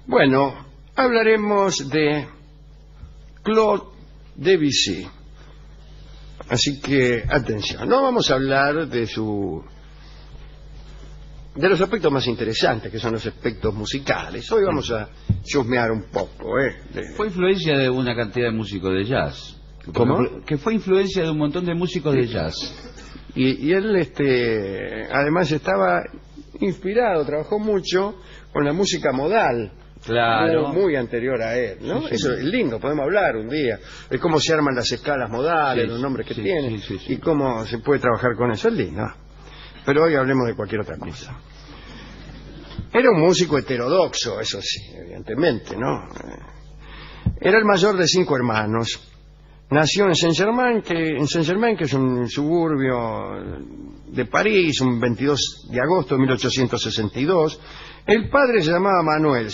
Bueno, hablaremos de Claude Debussy. Así que, atención, no vamos a hablar de los aspectos más interesantes, que son los aspectos musicales. Hoy vamos a chusmear un poco, Fue influencia de una cantidad de músicos de jazz. ¿Cómo? Que fue influencia de un montón de músicos de jazz. Y él, además estaba inspirado, trabajó mucho con la música modal. Claro. Muy anterior a él, ¿no? Sí, sí. Eso es lindo, podemos hablar un día de cómo se arman las escalas modales, Sí, los nombres que sí, tienen, sí, sí. y cómo se puede trabajar con eso. Es lindo. Pero hoy hablemos de cualquier otra cosa. Era un músico heterodoxo, eso sí, evidentemente, ¿no? Era el mayor de 5 hermanos. Nació en Saint-Germain, que es un suburbio de París, un 22 de agosto de 1862. El padre se llamaba Manuel,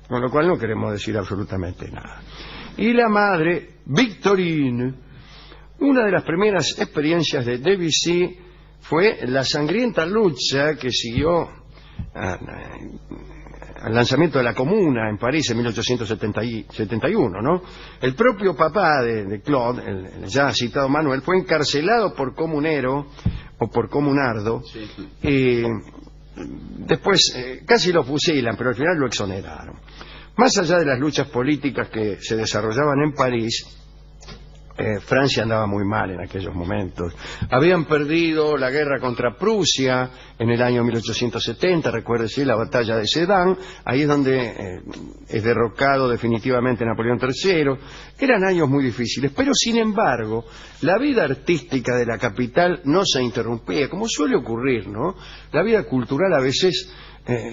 con lo cual no queremos decir absolutamente nada. Y la madre, Victorine. Una de las primeras experiencias de Debussy fue la sangrienta lucha que siguió al lanzamiento de la Comuna en París en 1871, ¿no? El propio papá de Claude, el ya citado Manuel, fue encarcelado por comunero o por comunardo. Sí. Después casi lo fusilan, pero al final lo exoneraron. Más allá de las luchas políticas que se desarrollaban en París, Francia andaba muy mal en aquellos momentos. Habían perdido la guerra contra Prusia en el año 1870, recuérdese la batalla de Sedan. Ahí es donde es derrocado definitivamente Napoleón III. Eran años muy difíciles, pero sin embargo la vida artística de la capital no se interrumpía, como suele ocurrir, ¿no? La vida cultural a veces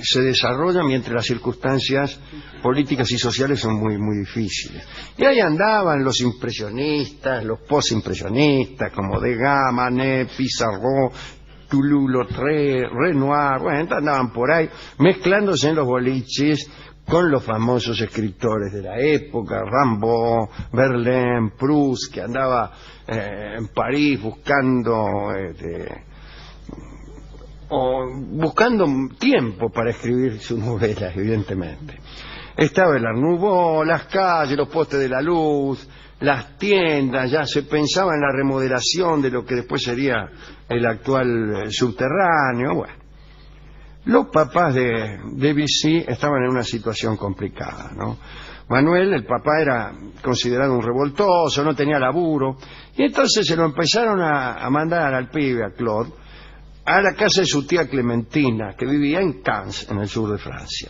se desarrolla mientras las circunstancias políticas y sociales son muy, muy difíciles. Y ahí andaban los impresionistas, los postimpresionistas, como Degas, Manet, Pissarro, Toulouse-Lautrec, Renoir. Bueno, andaban por ahí mezclándose en los boliches con los famosos escritores de la época, Rimbaud, Verlaine, Proust, que andaba en París buscando tiempo para escribir sus novelas, evidentemente. Estaba el Art Nouveau, las calles, los postes de la luz, las tiendas, ya se pensaba en la remodelación de lo que después sería el actual subterráneo. Bueno, los papás de Debussy estaban en una situación complicada, ¿no? Manuel, el papá, era considerado un revoltoso, no tenía laburo, y entonces se lo empezaron a mandar al pibe, a Claude, a la casa de su tía Clementina, que vivía en Cannes, en el sur de Francia.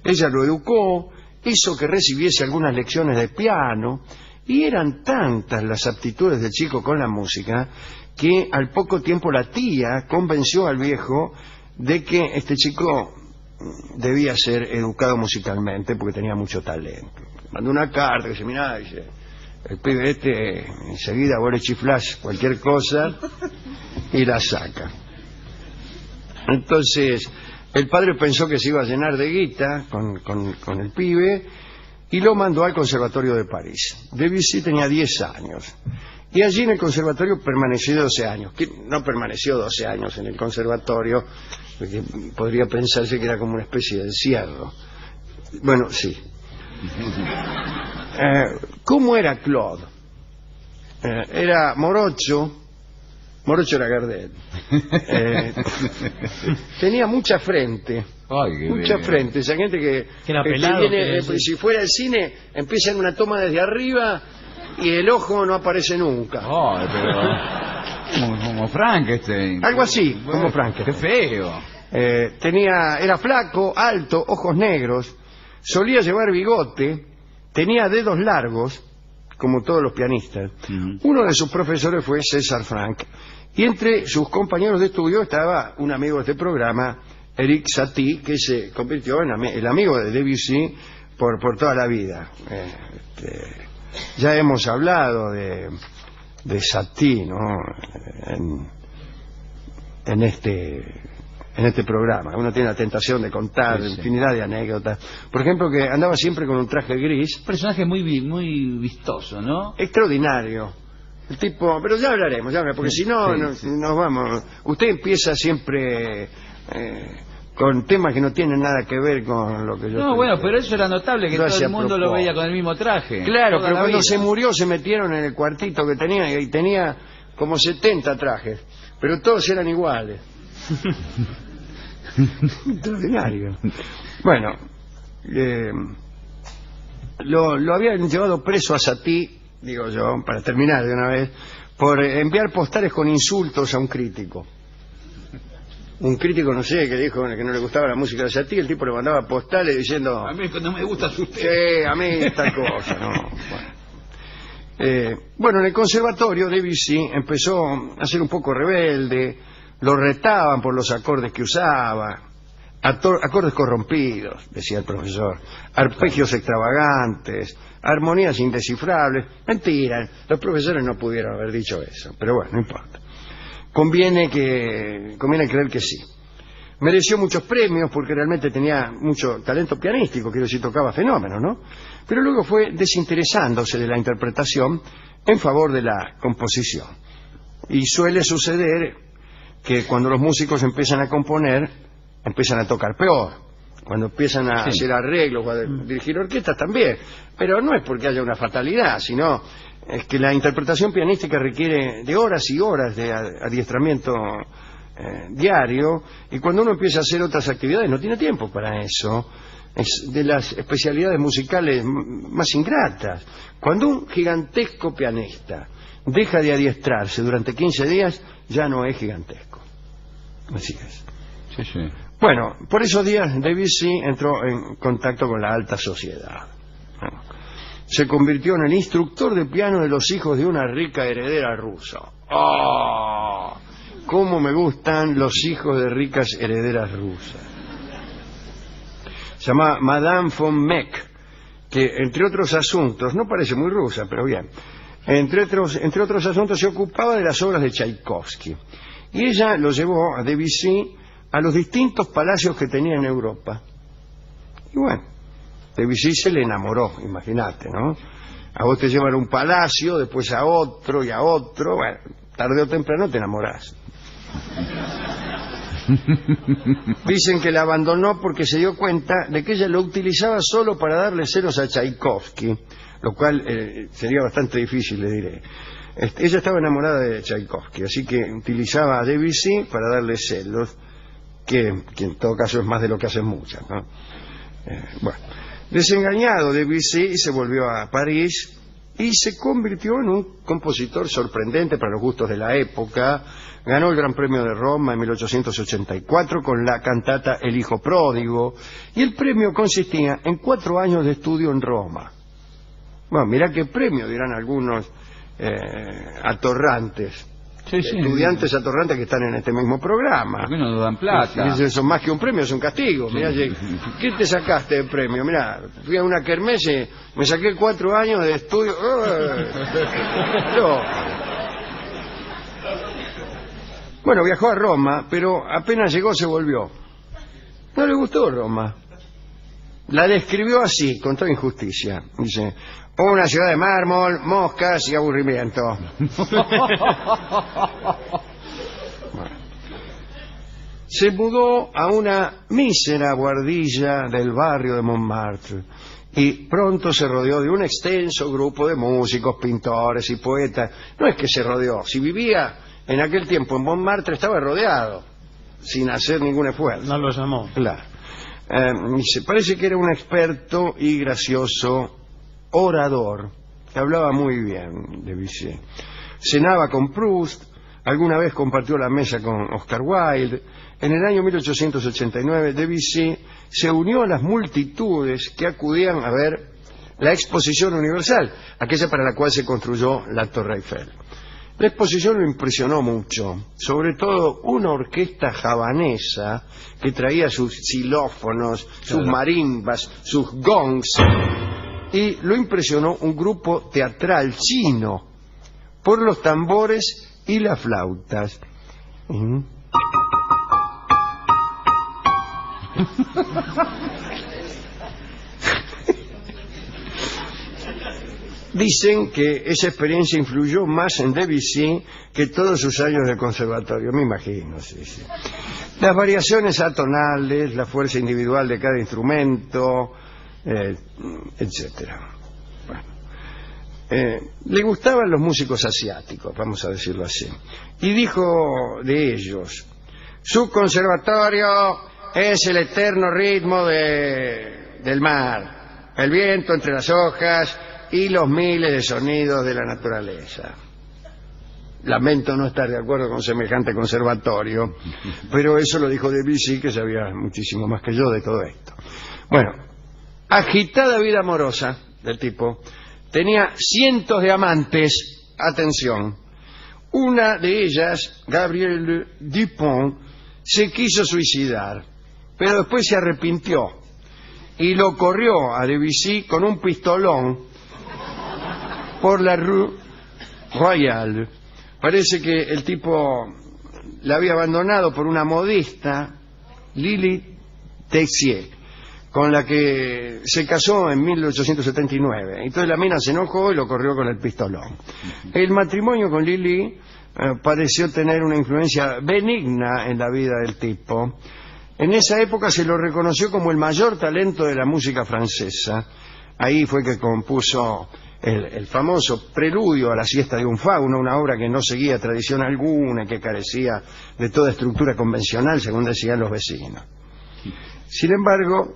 Ella lo educó, hizo que recibiese algunas lecciones de piano, y eran tantas las aptitudes del chico con la música, que al poco tiempo la tía convenció al viejo de que este chico debía ser educado musicalmente, porque tenía mucho talento. Mandó una carta que dice, mirá, dice, el pibe enseguida vos le chiflás cualquier cosa y la saca. Entonces el padre pensó que se iba a llenar de guita con el pibe y lo mandó al Conservatorio de París. Debussy tenía 10 años y allí en el conservatorio permaneció 12 años. No permaneció 12 años en el conservatorio, porque podría pensarse que era como una especie de encierro. Bueno, sí. ¿Cómo era Claude? Era morocho era Gardel. Tenía mucha frente. Ay, mucha frente. Esa gente que era pelado, viene, si fuera al cine, empieza en una toma desde arriba y el ojo no aparece nunca. Ay, pero como Frankenstein. Algo así, como Frankenstein. Qué feo. Era flaco, alto, ojos negros, solía llevar bigote, tenía dedos largos, como todos los pianistas. Uno de sus profesores fue César Franck. Y entre sus compañeros de estudio estaba un amigo de este programa, Eric Satie, que se convirtió en el amigo de Debussy por toda la vida. Ya hemos hablado de Satie, ¿no? En este programa. Uno tiene la tentación de contar infinidad de anécdotas. Por ejemplo, que andaba siempre con un traje gris. Un personaje muy vistoso, ¿no? Extraordinario. El tipo, pero ya hablaremos, porque si no, nos vamos. Usted empieza siempre con temas que no tienen nada que ver con lo que yo... No, bueno, pero eso era notable, que Lo todo hacía el mundo a lo propósito. veía con el mismo traje. Claro, toda pero la cuando vida. se murió se metieron en el cuartito que tenía y tenía como 70 trajes, pero todos eran iguales. Extraordinario. Bueno, lo habían llevado preso a Satie, digo yo, para terminar de una vez, por enviar postales con insultos a un crítico. Un crítico, no sé, que dijo que no le gustaba la música de Satie, el tipo le mandaba postales diciendo... A mí no me gusta su usted. Sí, a mí tal cosa, ¿no? Bueno, en el conservatorio Debussy empezó a ser un poco rebelde, lo retaban por los acordes que usaba, acordes corrompidos, decía el profesor, arpegios extravagantes, armonías indescifrables. Mentira, los profesores no pudieron haber dicho eso, pero bueno, no importa. Conviene creer que sí. Mereció muchos premios porque realmente tenía mucho talento pianístico, quiero decir, tocaba fenómenos, ¿no? Pero luego fue desinteresándose de la interpretación en favor de la composición. Y suele suceder que cuando los músicos empiezan a componer, empiezan a tocar peor. Cuando empiezan a hacer arreglos o a dirigir orquestas también. Pero no es porque haya una fatalidad, sino es que la interpretación pianística requiere de horas y horas de adiestramiento diario, y cuando uno empieza a hacer otras actividades no tiene tiempo para eso. Es de las especialidades musicales más ingratas. Cuando un gigantesco pianista deja de adiestrarse durante 15 días, ya no es gigantesco. Así es. Sí, sí. Bueno, por esos días Debussy entró en contacto con la alta sociedad. Se convirtió en el instructor de piano de los hijos de una rica heredera rusa. ¡Oh! ¡Cómo me gustan los hijos de ricas herederas rusas! Se llama Madame von Meck, que entre otros asuntos, no parece muy rusa, pero bien, entre otros asuntos se ocupaba de las obras de Tchaikovsky. Y ella lo llevó a Debussy a los distintos palacios que tenía en Europa. Y bueno, Debussy se le enamoró, imagínate, ¿no? A vos te llevan a un palacio, después a otro y a otro, bueno, tarde o temprano te enamorás. Dicen que la abandonó porque se dio cuenta de que ella lo utilizaba solo para darle celos a Tchaikovsky, lo cual sería bastante difícil, le diré. Ella estaba enamorada de Tchaikovsky, así que utilizaba a Debussy para darle celos, que en todo caso es más de lo que hacen muchas, ¿no? Bueno, desengañado Debussy se volvió a París y se convirtió en un compositor sorprendente para los gustos de la época. Ganó el Gran Premio de Roma en 1884 con la cantata El hijo pródigo, y el premio consistía en 4 años de estudio en Roma. Bueno, mirá qué premio, dirán algunos atorrantes. Sí, sí. Estudiantes atorrantes que están en este mismo programa. ¿Por qué no nos dan plata? Eso más que un premio, es un castigo. Mirá, ¿qué te sacaste de premio? Mirá, fui a una kermés y me saqué 4 años de estudio. No. Bueno, viajó a Roma, pero apenas llegó se volvió. No le gustó Roma. La describió así, con toda injusticia. Dice: una ciudad de mármol, moscas y aburrimiento. Bueno. Se mudó a una mísera buhardilla del barrio de Montmartre y pronto se rodeó de un extenso grupo de músicos, pintores y poetas. No es que se rodeó, si vivía en aquel tiempo en Montmartre estaba rodeado, sin hacer ningún esfuerzo. No lo llamó. Claro. Se parece que era un experto y gracioso orador, que hablaba muy bien Debussy. Cenaba con Proust, alguna vez compartió la mesa con Oscar Wilde. En el año 1889 Debussy se unió a las multitudes que acudían a ver la Exposición Universal, aquella para la cual se construyó la Torre Eiffel. La exposición lo impresionó mucho, sobre todo una orquesta javanesa que traía sus xilófonos, sus marimbas, sus gongs, y lo impresionó un grupo teatral chino por los tambores y las flautas. Dicen que esa experiencia influyó más en Debussy que todos sus años de conservatorio, me imagino, sí, sí. Las variaciones atonales, la fuerza individual de cada instrumento, etcétera. Bueno. Le gustaban los músicos asiáticos, vamos a decirlo así. Y dijo de ellos: su conservatorio es el eterno ritmo del mar, el viento entre las hojas y los miles de sonidos de la naturaleza. Lamento no estar de acuerdo con semejante conservatorio, pero eso lo dijo Debussy, que sabía muchísimo más que yo de todo esto. Bueno, agitada vida amorosa del tipo. Tenía cientos de amantes, atención. Una de ellas, Gabrielle Dupont, se quiso suicidar, pero después se arrepintió y lo corrió a Debussy con un pistolón por la Rue Royale. Parece que el tipo la había abandonado por una modista, Lili Texier, con la que se casó en 1879. Entonces la mina se enojó y lo corrió con el pistolón. El matrimonio con Lili pareció tener una influencia benigna en la vida del tipo. En esa época se lo reconoció como el mayor talento de la música francesa. Ahí fue que compuso el famoso Preludio a la siesta de un fauno, una obra que no seguía tradición alguna, que carecía de toda estructura convencional, según decían los vecinos. Sin embargo,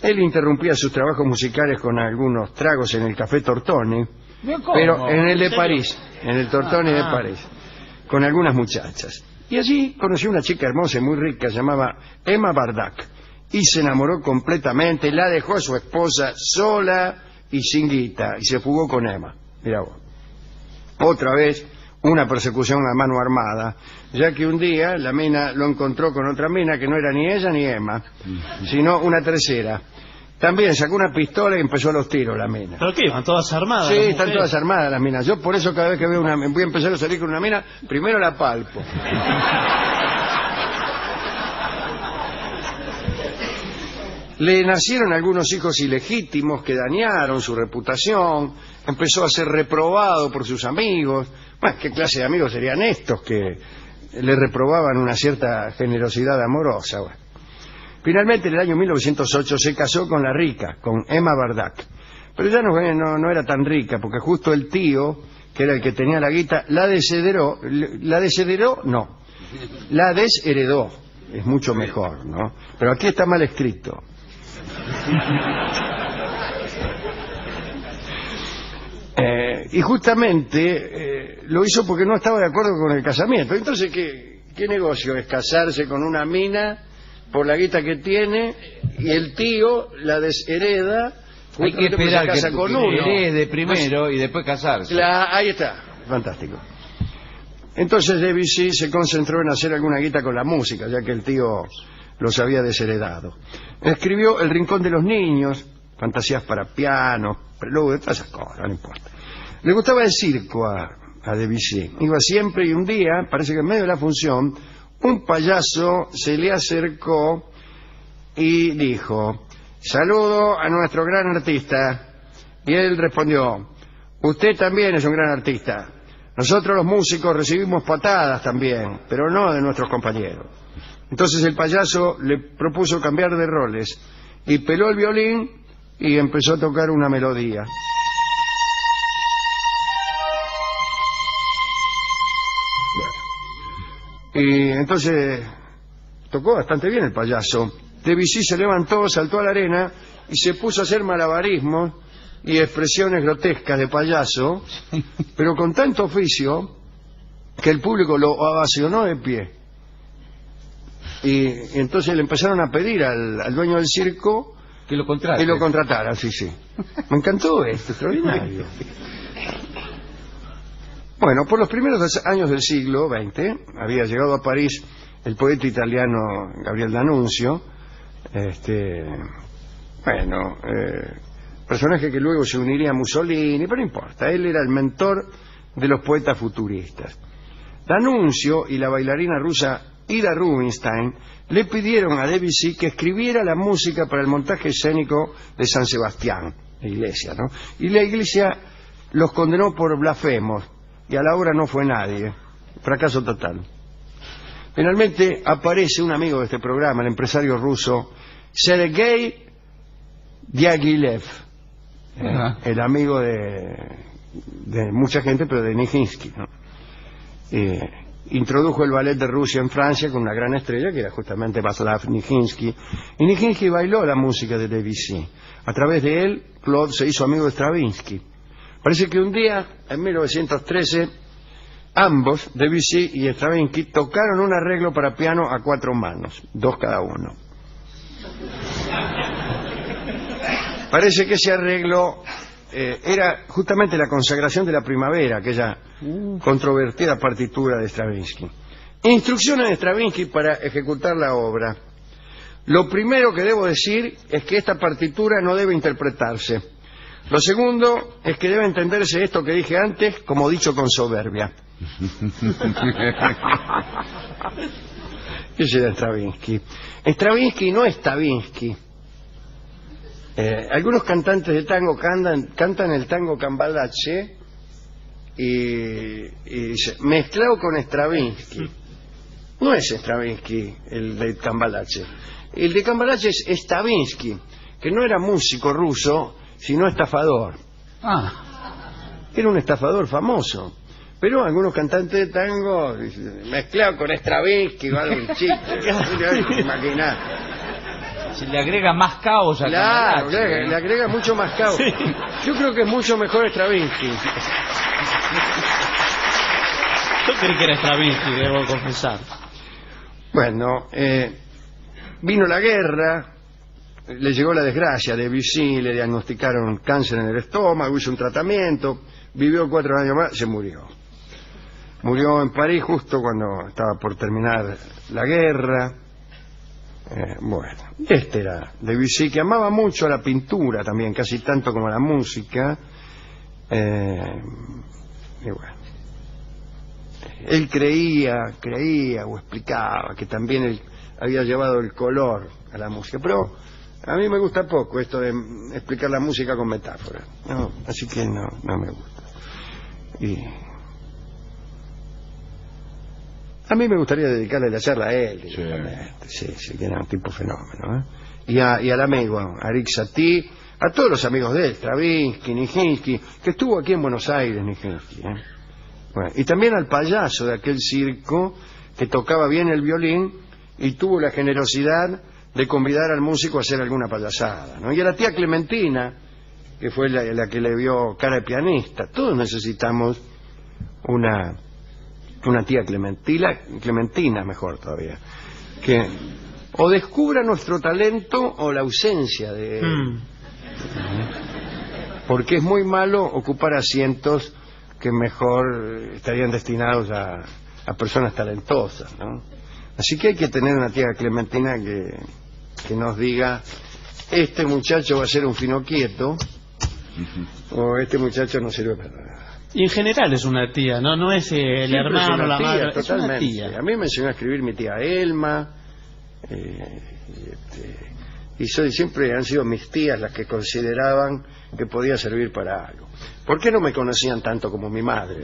él interrumpía sus trabajos musicales con algunos tragos en el Café Tortoni, pero en el de París, en el Tortoni de París, con algunas muchachas. Y allí conoció una chica hermosa y muy rica, llamada Emma Bardac, y se enamoró completamente, la dejó a su esposa sola y sin guita, y se fugó con Emma. Mirá vos. Otra vez, una persecución a mano armada, ya que un día la mina lo encontró con otra mina que no era ni ella ni Emma, sino una tercera. También sacó una pistola y empezó a los tiros la mina. ¿Pero qué? ¿Van todas armadas? Sí, están todas armadas las minas. Yo por eso cada vez que veo voy a empezar a salir con una mina, primero la palpo. Le nacieron algunos hijos ilegítimos que dañaron su reputación, empezó a ser reprobado por sus amigos. Bueno, ¿qué clase de amigos serían estos que le reprobaban una cierta generosidad amorosa? Bueno. Finalmente, en el año 1908 se casó con la rica, con Emma Bardac. Pero ya no era tan rica, porque justo el tío, que era el que tenía la guita, la desheredó, la desheredó. Es mucho mejor, ¿no? Pero aquí está mal escrito. Y justamente lo hizo porque no estaba de acuerdo con el casamiento. Entonces, ¿qué negocio es casarse con una mina por la guita que tiene y el tío la deshereda? Hay que esperar que se casa que con uno. herede primero y después casarse. Ahí está, fantástico. Entonces Debussy se concentró en hacer alguna guita con la música, ya que el tío los había desheredado. Escribió El Rincón de los Niños, fantasías para piano, preludio, todas esas cosas, no importa. Le gustaba el circo a Debussy. Iba siempre y un día, parece que en medio de la función, un payaso se le acercó y dijo: saludo a nuestro gran artista. Y él respondió: usted también es un gran artista. Nosotros los músicos recibimos patadas también, pero no de nuestros compañeros. Entonces el payaso le propuso cambiar de roles y peló el violín y empezó a tocar una melodía. Y entonces tocó bastante bien el payaso. Debussy se levantó, saltó a la arena y se puso a hacer malabarismos y expresiones grotescas de payaso, pero con tanto oficio que el público lo ovacionó de pie. Y entonces le empezaron a pedir al dueño del circo que lo contrate. Que lo contratara, sí. Me encantó esto, extraordinario. Bueno, por los primeros años del siglo XX había llegado a París el poeta italiano Gabriel D'Annunzio, personaje que luego se uniría a Mussolini, pero no importa, él era el mentor de los poetas futuristas. D'Annunzio y la bailarina rusa Ida Rubinstein le pidieron a Debussy que escribiera la música para el montaje escénico de San Sebastián, la iglesia, ¿no? Y la iglesia los condenó por blasfemos, y a la obra no fue nadie. Fracaso total. Finalmente aparece un amigo de este programa, el empresario ruso Sergei Diaghilev, el amigo de mucha gente, pero de Nijinsky, ¿no? Introdujo el ballet de Rusia en Francia con una gran estrella que era justamente Václav Nijinsky, y Nijinsky bailó la música de Debussy. A través de él, Claude se hizo amigo de Stravinsky. Parece que un día, en 1913, ambos, Debussy y Stravinsky, tocaron un arreglo para piano a 4 manos, 2 cada uno. Parece que ese arreglo era justamente la consagración de la primavera, aquella controvertida partitura de Stravinsky. Instrucciones de Stravinsky para ejecutar la obra. Lo primero que debo decir es que esta partitura no debe interpretarse. Lo segundo es que debe entenderse esto que dije antes como dicho con soberbia. Ese era Stravinsky. Stravinsky no es Stravinsky. Algunos cantantes de tango cantan el tango cambalache y mezclado con Stravinsky. No es Stravinsky el de cambalache. El de cambalache es Stravinsky, que no era músico ruso, sino estafador. Era un estafador famoso. Pero algunos cantantes de tango mezclado con Stravinsky o algo, un chiste. Imaginar. Se le agrega más caos a Claro, le agrega mucho más caos. Sí. Yo creo que es mucho mejor Stravinsky. Yo creí que era Stravinsky, debo confesar. Bueno, vino la guerra, le llegó la desgracia, Debussy le diagnosticaron cáncer en el estómago, hizo un tratamiento, vivió 4 años más, se murió. Murió en París justo cuando estaba por terminar la guerra. Bueno, este era Debussy, que amaba mucho la pintura también, casi tanto como la música. Y bueno, él creía o explicaba que también él había llevado el color a la música, pero a mí me gusta poco esto de explicar la música con metáforas, ¿no? Así que no me gusta. Y a mí me gustaría dedicarle la charla a él. Sí, que era un tipo fenómeno, ¿eh? Y al amigo, a Arik Satie, a todos los amigos de él, Stravinsky, Nijinsky, que estuvo aquí en Buenos Aires, Nijinsky, ¿eh? Bueno, y también al payaso de aquel circo que tocaba bien el violín y tuvo la generosidad de convidar al músico a hacer alguna payasada, ¿no? Y a la tía Clementina, que fue la que le vio cara de pianista. Todos necesitamos una tía Clementina mejor todavía, que o descubra nuestro talento o la ausencia de él. Porque es muy malo ocupar asientos que mejor estarían destinados a personas talentosas, ¿no? Así que hay que tener una tía Clementina que nos diga: este muchacho va a ser un fino quieto, o este muchacho no sirve para nada. Y en general es una tía, no es el hermano o la madre, totalmente. es una tía. A mí me enseñó a escribir mi tía Elma, y siempre han sido mis tías las que consideraban que podía servir para algo. ¿Por qué no me conocían tanto como mi madre?